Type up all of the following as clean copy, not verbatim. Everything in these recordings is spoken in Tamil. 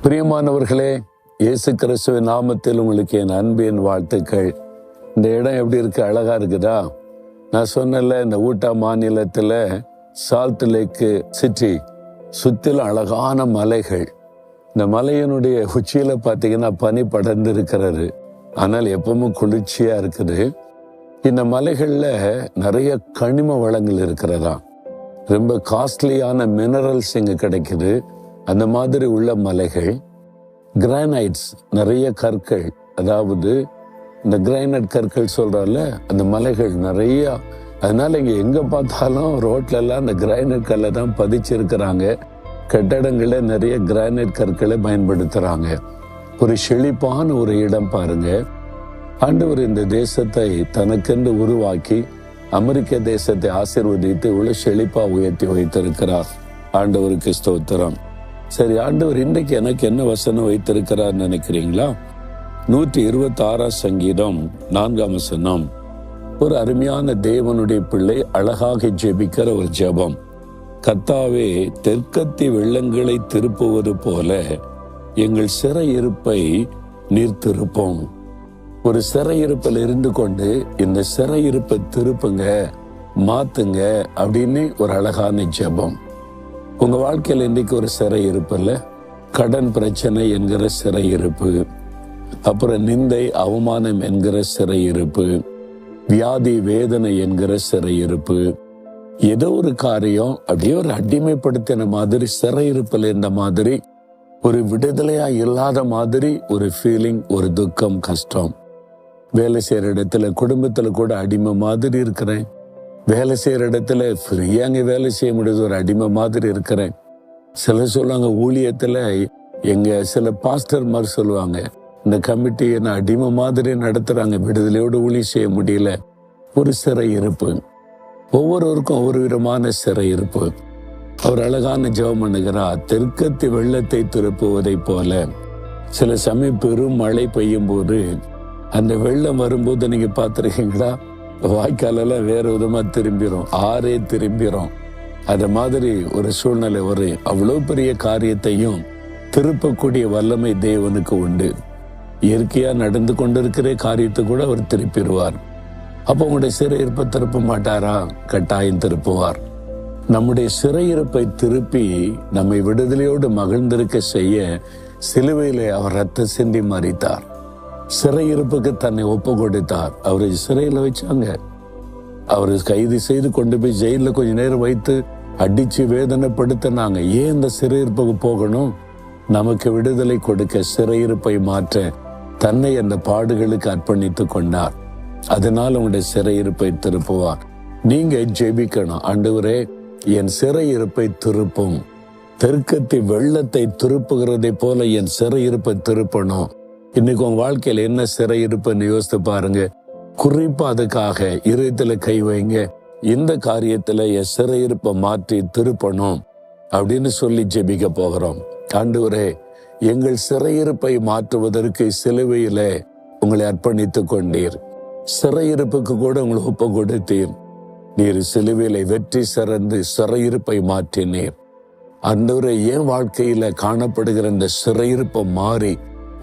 பிரியமானவர்களே, இயேசு கிறிஸ்துவின் நாமத்தில் உங்களுக்கு என் அன்பின் வாழ்த்துக்கள். இந்த இடம் எப்படி இருக்கு? அழகா இருக்குதா? நான் சொன்னல, இந்த ஊட்டா மாநிலத்தில் சால்ட் லேக் சிட்டி சுற்றிலும் அழகான மலைகள். இந்த மலையினுடைய உச்சியில பார்த்தீங்கன்னா பனி படர்ந்து இருக்கிறது. ஆனால் எப்பவும் குளிர்ச்சியா இருக்குது. இந்த மலைகள்ல நிறைய கனிம வளங்கள் இருக்கிறதா. ரொம்ப காஸ்ட்லியான மினரல்ஸ் இங்க கிடைக்குது. அந்த மாதிரி உள்ள மலைகள். கிரானைட்ஸ், நிறைய கற்கள், அதாவது இந்த கிரானைட் கற்கள் சொல்றோம்ல, அந்த மலைகள் நிறைய. அதனால இங்க எங்க பார்த்தாலும் ரோட்ல எல்லாம் அந்த கிரானைட் கல்லை தான் பதிச்சிருக்கிறாங்க. கட்டடங்கள நிறைய கிரானைட் கற்களை பயன்படுத்துறாங்க. ஒரு செழிப்பான ஒரு இடம் பாருங்க. ஆண்டவர் இந்த தேசத்தை தனக்கென்று உருவாக்கி அமெரிக்க தேசத்தை ஆசீர்வதித்து இவ்வளவு செழிப்பா உயர்த்தி வைத்திருக்கிறார். ஆண்டவருக்கு ஸ்தோத்திரம். சரி, ஆண்டவர் இன்றைக்கு எனக்கு என்ன வசனம் வைத்திருக்கிறார் நினைக்கிறீங்களா? 126 சங்கீதம் 4 வசனம். ஒரு அருமையான தேவனுடைய பிள்ளை அழகாக ஜெபிக்கிற ஒரு ஜெபம். கர்த்தாவே, தெற்கத்தி வெள்ளங்களை திருப்புவது போல எங்கள் சிறையிருப்பை நீர் திருப்போம். ஒரு சிறையிருப்பில் இருந்து கொண்டு இந்த சிறையிருப்பை திருப்புங்க, மாத்துங்க அப்படின்னு ஒரு அழகான ஜெபம். உங்க வாழ்க்கையில் இன்றைக்கு ஒரு சிறையிருப்பு இல்ல, கடன் பிரச்சனை என்கிற சிறையிருப்பு, அப்புறம் நிந்தை அவமானம் என்கிற சிறையிருப்பு, வியாதி வேதனை என்கிற சிறையிருப்பு, ஏதோ ஒரு காரியம் அப்படியே ஒரு அடிமைப்படுத்தின மாதிரி சிறையிருப்பில் இருந்த மாதிரி, ஒரு விடுதலையா இல்லாத மாதிரி ஒரு ஃபீலிங், ஒரு துக்கம், கஷ்டம். வேலை செய்யற இடத்துல, குடும்பத்துல கூட அடிமை மாதிரி இருக்கிறேன். வேலை செய்யற இடத்துல ஃப்ரீயா அங்க வேலை செய்ய முடியாது, ஒரு அடிமை மாதிரி இருக்கிறேன். சிலர் சொல்லுவாங்க, ஊழியத்துல எங்க சில பாஸ்டர்மார் சொல்லுவாங்க, இந்த கமிட்டி என்ன அடிமை மாதிரி நடத்துறாங்க, விடுதலையோடு ஊழியம் செய்ய முடியல. ஒரு சிறை இருப்பு. ஒவ்வொருவருக்கும் ஒவ்வொரு விதமான சிறை இருப்பு. அவர் அழகான ஜெபம் பண்ணுகிறார். தெற்கத்தி வெள்ளத்தை திருப்புவதை போல. சில சமயம் பெரும் மழை பெய்யும் போது அந்த வெள்ளம் வரும்போது நீங்க பார்த்திருக்கீங்களா? வாய்க்காலெல்லாம் வேற விதமா திரும்பிடும், ஆறே திரும்பிடும். அது மாதிரி ஒரு சூழ்நிலை வரும். அவ்வளவு பெரிய காரியத்தையும் திருப்பக்கூடிய வல்லமை தேவனுக்கு உண்டு. இயற்கையா நடந்து கொண்டிருக்கிற காரியத்தை கூட அவர் திருப்பிடுவார். அப்ப உங்களுடைய சிறையிருப்பை திருப்ப மாட்டாரா? கட்டாயம் திருப்புவார். நம்முடைய சிறையிருப்பை திருப்பி நம்மை விடுதலையோடு மகிழ்ந்திருக்க செய்ய சிலுவையிலே அவர் ரத்தம் சிந்தி மரித்தார். சிறையிருப்புக்கு தன்னை ஒப்பு கொடுத்தார். அவரை சிறையில வச்சாங்க. அவரை கைது செய்து கொண்டு போய் ஜெயில கொஞ்ச நேரம் வைத்து அடிச்சு வேதனைப்படுத்தினாங்க. ஏன் இந்த சிறையிருப்புக்கு போகணும்? நமக்கு விடுதலை கொடுக்க, சிறையிருப்பை மாற்ற தன்னை அந்த பாடுகளுக்கு அர்ப்பணித்து கொண்டார். அதனால் உங்களுடைய சிறையிருப்பை திருப்புவார். நீங்க ஜெபிக்கணும், ஆண்டவரே என் சிறையிருப்பை திருப்பும். தெற்கத்தி வெள்ளத்தை திருப்புகிறதை போல என் சிறையிருப்பை திருப்பணும். இன்னைக்கு உங்க வாழ்க்கையில என்ன சிறையிருப்புன்னு யோசித்து பாருங்க. குறிப்பா அதுக்காக இதயத்துல கை வைங்க. இந்த காரியத்துல என் சிறையிருப்பை மாற்றி திருப்பணும் அப்படின்னு சொல்லி ஜெபிக்க போகிறோம். ஆண்டவரே, எங்கள் சிறையிருப்பை மாற்றுவதற்கு சிலுவையில உங்களை அர்ப்பணித்துக் கொண்டீர். சிறையிருப்புக்கு கூட உங்களை ஒப்பு கொடுத்தீர். நீர் சிலுவையில வெற்றி சிறந்து சிறையிருப்பை மாற்றினீர். ஆண்டவரே, என் வாழ்க்கையில காணப்படுகிற இந்த சிறையிருப்பை மாறி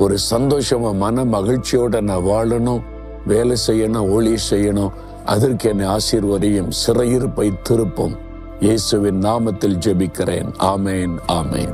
ஒரு சந்தோஷமா மன மகிழ்ச்சியோட நான் வாழணும், வேலை செய்யணும், ஊழியம் செய்யணும். அதற்கு என்னை ஆசீர்வதியும். சிறையிருப்பை திருப்பும். இயேசுவின் நாமத்தில் ஜெபிக்கிறேன். ஆமேன், ஆமேன்.